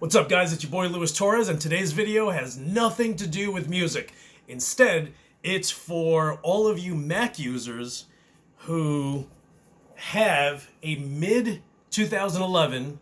What's up, guys? It's your boy Luis Torres, and today's video has nothing to do with music. Instead, it's for all of you Mac users who have a mid-2011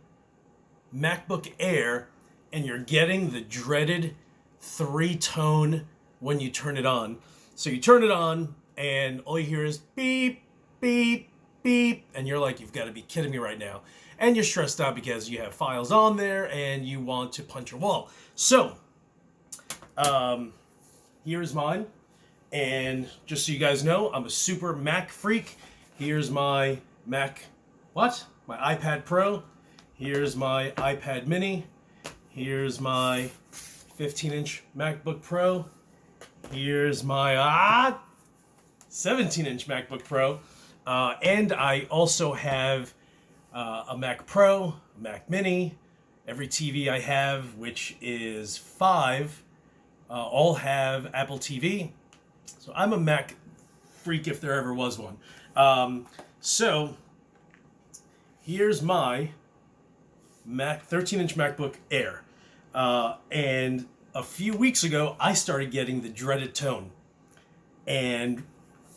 MacBook Air and you're getting the dreaded 3-tone when you turn it on. So you turn it on and all you hear is beep, beep, beep, and you're like, you've got to be kidding me right now. And you're stressed out because you have files on there and you want to punch a wall. So, here's mine. And just so you guys know, I'm a super Mac freak. Here's my my iPad Pro. Here's my iPad Mini. Here's my 15-inch MacBook Pro. Here's my 17-inch MacBook Pro. And I also have a Mac Pro, a Mac Mini. Every TV I have, which is 5, all have Apple TV. So I'm a Mac freak if there ever was one. So here's my 13-inch MacBook Air. And a few weeks ago, I started getting the dreaded tone. And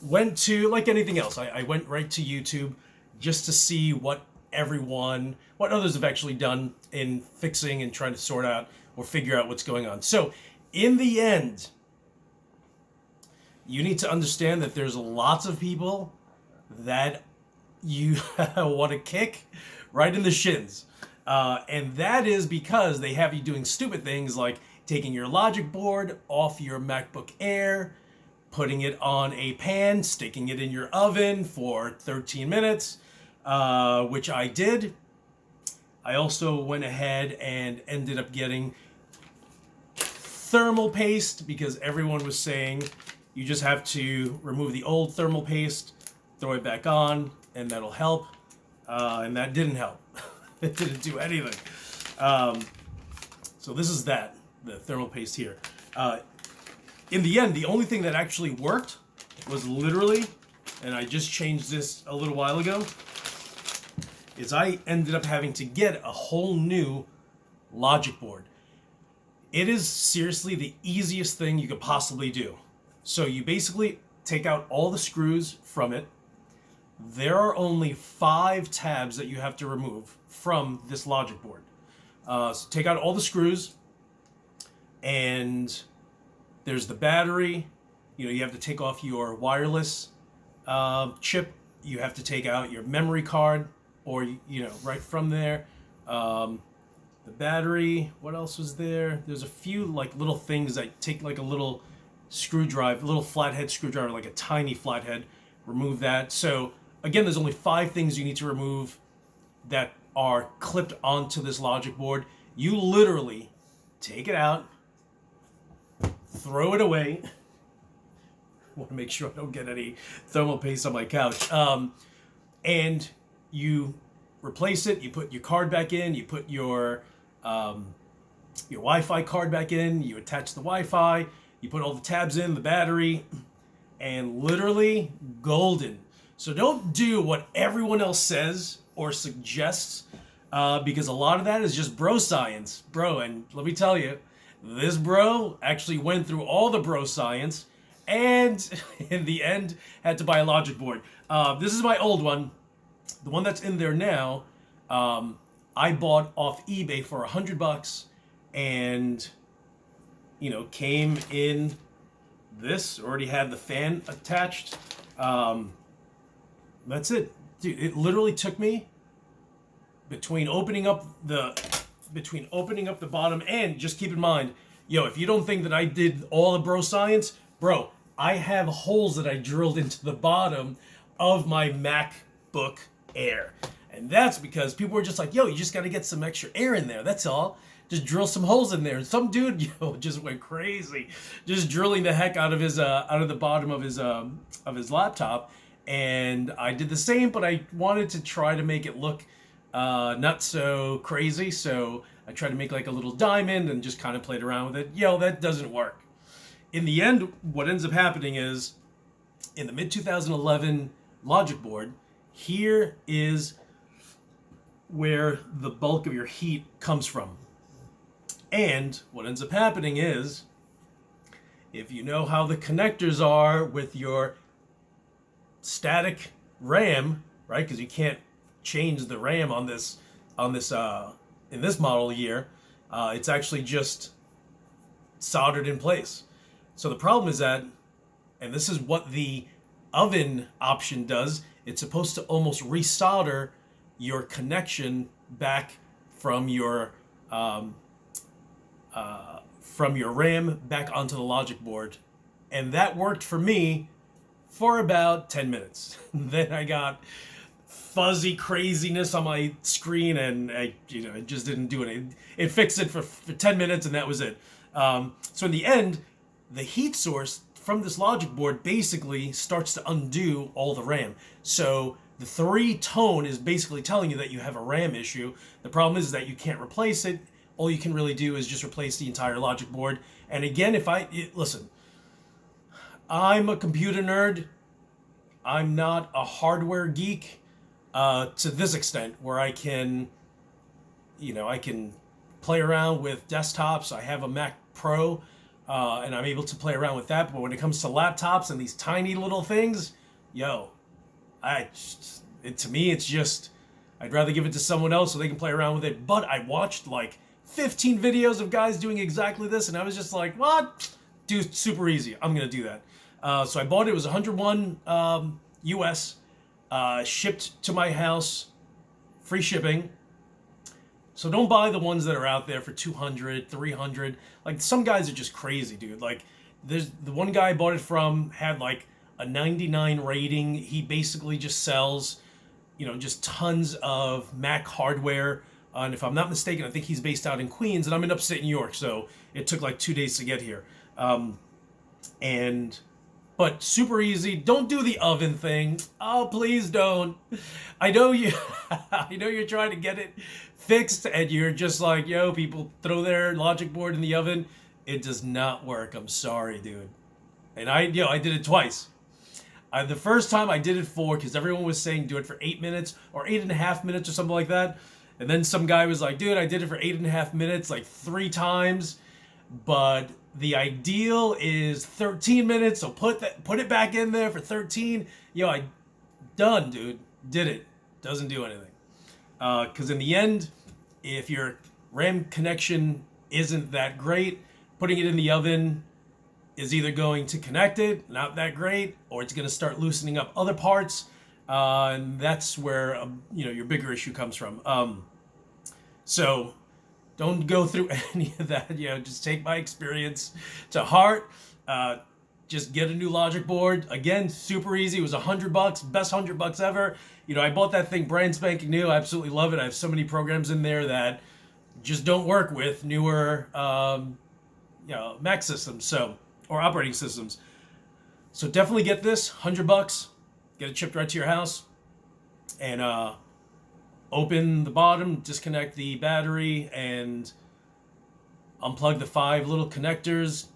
went to, like anything else, I went right to YouTube just to see what others have actually done in fixing and trying to sort out or figure out what's going on. So, in the end, you need to understand that there's lots of people that you want to kick right in the shins. And that is because they have you doing stupid things like taking your logic board off your MacBook Air, putting it on a pan, sticking it in your oven for 13 minutes, which I did. I also went ahead and ended up getting thermal paste because everyone was saying you just have to remove the old thermal paste, throw it back on, and that'll help. And that didn't help. It didn't do anything. So this is the thermal paste here. In the end, the only thing that actually worked was literally, and I just changed this a little while ago, is I ended up having to get a whole new logic board. It is seriously the easiest thing you could possibly do. So you basically take out all the screws from it. There are only 5 tabs that you have to remove from this logic board. So take out all the screws, and there's the battery. You have to take off your wireless chip. You have to take out your memory card, or right from there. The battery. What else was there? There's a few little things that take a little screwdriver, a little flathead screwdriver, like a tiny flathead. Remove that. So again, there's only 5 things you need to remove that are clipped onto this logic board. You literally take it out, throw it away. I want to make sure I don't get any thermal paste on my couch. And you replace it. You put your card back in. You put your Wi-Fi card back in. You attach the Wi-Fi. You put all the tabs in, the battery, and literally golden. So don't do what everyone else says or suggests, because a lot of that is just bro science. And let me tell you, this bro actually went through all the bro science and in the end had to buy a logic board. This is my old one. The one that's in there now, I bought off eBay for $100 and, came in this, already had the fan attached. That's it. Dude, it literally took me between opening up the bottom, and just keep in mind, if you don't think that I did all the bro science, bro, I have holes that I drilled into the bottom of my MacBook Air. And that's because people were just like, you just got to get some extra air in there. That's all. Just drill some holes in there. And some dude, just went crazy, just drilling the heck out of the bottom of his laptop. And I did the same, but I wanted to try to make it look not so crazy. So I tried to make a little diamond and just kind of played around with it. That doesn't work. In the end, what ends up happening is, in the mid-2011 logic board, here is where the bulk of your heat comes from. And what ends up happening is, if you know how the connectors are with your static RAM, right? Because you can't change the RAM on this in this model year. It's actually just soldered in place. So the problem is that, and this is what the oven option does, it's supposed to almost resolder your connection back from your RAM back onto the logic board. And that worked for me for about 10 minutes. Then I got fuzzy craziness on my screen, and it just didn't do it. It fixed it for 10 minutes, and that was it. So in the end, the heat source from this logic board basically starts to undo all the RAM. So the 3-tone is basically telling you that you have a RAM issue. The problem is that you can't replace it. All you can really do is just replace the entire logic board. And again, listen, I'm a computer nerd. I'm not a hardware geek to this extent where I can play around with desktops. I have a Mac Pro, and I'm able to play around with that. But when it comes to laptops and these tiny little things, to me, it's just, I'd rather give it to someone else so they can play around with it. But I watched like 15 videos of guys doing exactly this, and I was just like, what? Dude, super easy. I'm going to do that. So I bought it. It was 101 US, shipped to my house, free shipping. So don't buy the ones that are out there for 200, 300. Like, some guys are just crazy, dude. Like, there's the one guy I bought it from had like a 99 rating. He basically just sells, just tons of Mac hardware. And if I'm not mistaken, I think he's based out in Queens, and I'm in upstate New York, so it took like 2 days to get here. But super easy. Don't do the oven thing. Oh, please don't. I know you're trying to get it fixed, and you're just like, people throw their logic board in the oven. It does not work. I'm sorry, dude. And I did it twice. The first time I did it because everyone was saying do it for 8 minutes or 8.5 minutes or something like that. And then some guy was like, dude, I did it for 8.5 minutes, like 3 times. But the ideal is 13 minutes, so put it back in there for 13. Done, dude. Did it. Doesn't do anything. Because in the end, if your RAM connection isn't that great, putting it in the oven is either going to connect it, not that great, or it's going to start loosening up other parts. And that's where, your bigger issue comes from. So don't go through any of that. Just take my experience to heart. Just get a new logic board. Again, super easy. It was $100, best $100 ever. I bought that thing brand spanking new. I absolutely love it. I have so many programs in there that just don't work with newer, Mac systems, or operating systems. So definitely get this, $100. Get it shipped right to your house, and open the bottom, disconnect the battery, and unplug the 5 little connectors,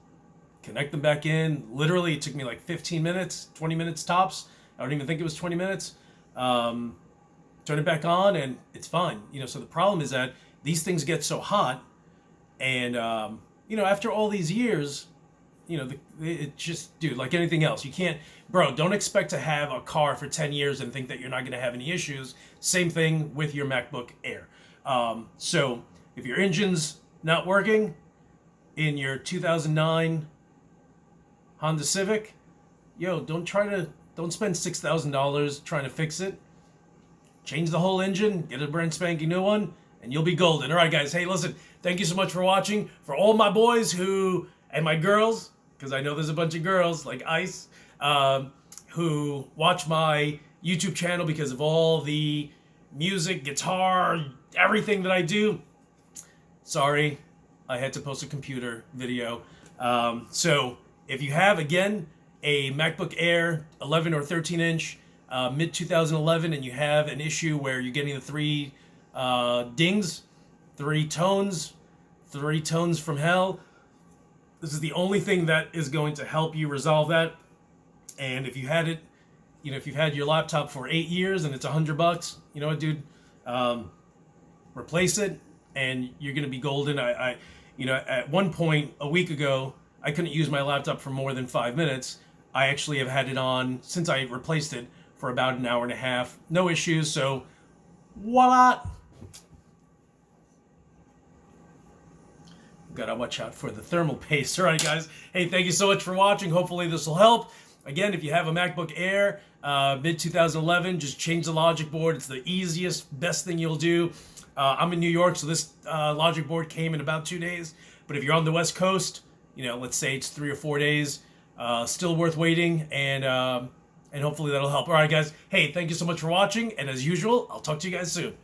connect them back in. Literally, it took me like 15 minutes, 20 minutes tops. I don't even think it was 20 minutes. Turn it back on, and it's fine. So the problem is that these things get so hot, and after all these years, it just, dude, like anything else, you can't, don't expect to have a car for 10 years and think that you're not going to have any issues. Same thing with your MacBook Air. So if your engine's not working in your 2009 Honda Civic, don't spend $6,000 trying to fix it. Change the whole engine, get a brand spanking new one, and you'll be golden. All right, guys. Hey, listen, thank you so much for watching. For all my boys and my girls, because I know there's a bunch of girls like Ice, who watch my YouTube channel because of all the music, guitar, everything that I do. Sorry, I had to post a computer video. So if you have, again, a MacBook Air 11 or 13 inch, mid-2011, and you have an issue where you're getting the 3 dings, 3 tones from hell, this is the only thing that is going to help you resolve that. And if you had it, if you've had your laptop for 8 years and it's $100, you know what, dude? Replace it, and you're gonna be golden. You know, at one point a week ago, I couldn't use my laptop for more than 5 minutes. I actually have had it on since I replaced it for about an hour and a half. No issues. So, voila. Gotta watch out for the thermal paste. All right, guys. Hey, thank you so much for watching. Hopefully this will help. Again, if you have a MacBook Air, mid 2011, just change the logic board. It's the easiest, best thing you'll do. I'm in New York, so this logic board came in about 2 days. But if you're on the West Coast, you know, let's say it's 3 or 4 days, still worth waiting, and hopefully that'll help. All right, guys. Hey, thank you so much for watching, and as usual, I'll talk to you guys soon.